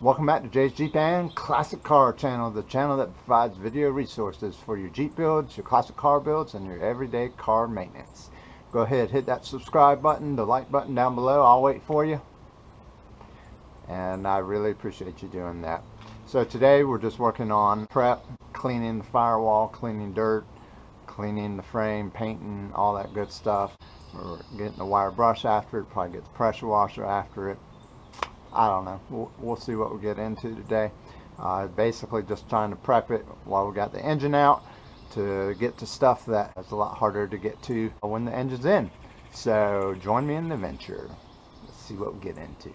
Welcome back to CJ2a Classic Car Channel, the channel that provides video resources for your Jeep builds, your classic car builds, and your everyday car maintenance. Go ahead, hit that subscribe button, the like button down below. I'll wait for you. And I really appreciate you doing that. So today we're just working on prep, cleaning the firewall, cleaning dirt, cleaning the frame, painting, all that good stuff. We're getting the wire brush after it, probably get the pressure washer after it. I don't know. We'll see what we get into today. Basically just trying to prep it while we got the engine out to get to stuff that is a lot harder to get to when the engine's in. So join me in the venture. Let's see what we get into.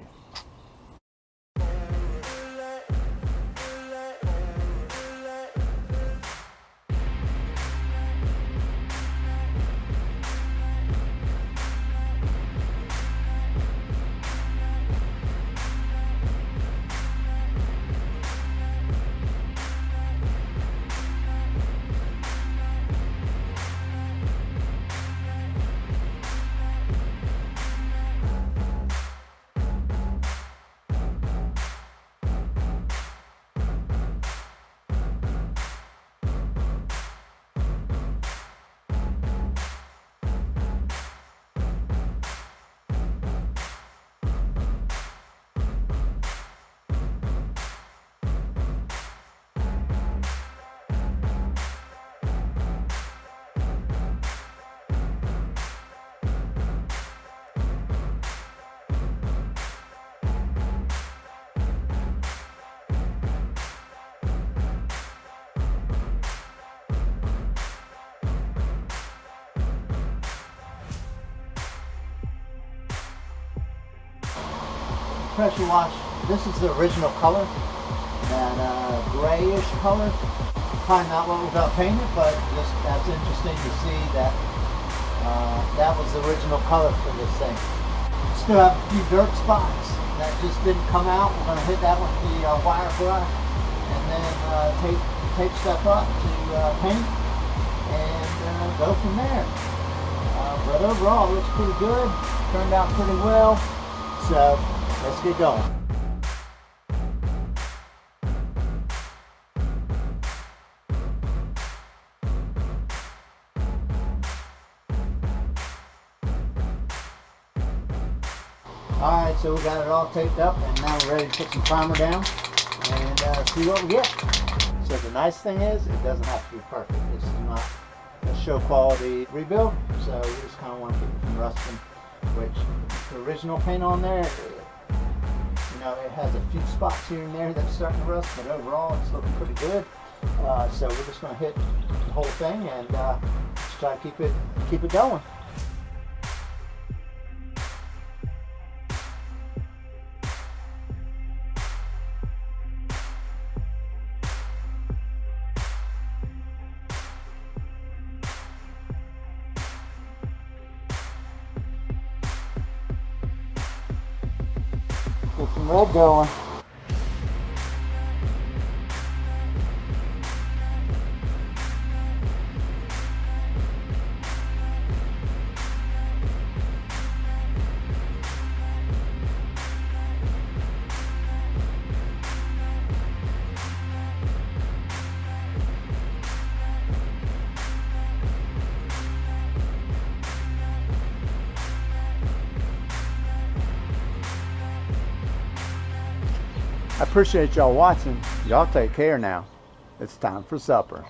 Pressure wash, this is the original color, that grayish color. Probably not what we got painted, but just that's interesting to see that that was the original color for this thing. Still have a few dirt spots that just didn't come out. We're going to hit that with the wire brush and then tape stuff up to paint and go from there. But overall it looks pretty good, turned out pretty well, so let's get going. Alright, so we got it all taped up and now we're ready to put some primer down and see what we get. So the nice thing is it doesn't have to be perfect. This is not a show quality rebuild, so we just kind of want to keep it from rusting, which the original paint on there, it has a few spots here and there that's starting to rust, but overall it's looking pretty good. So we're just going to hit the whole thing and just try to keep it going. Get some red going. I appreciate y'all watching. Y'all take care now. It's time for supper.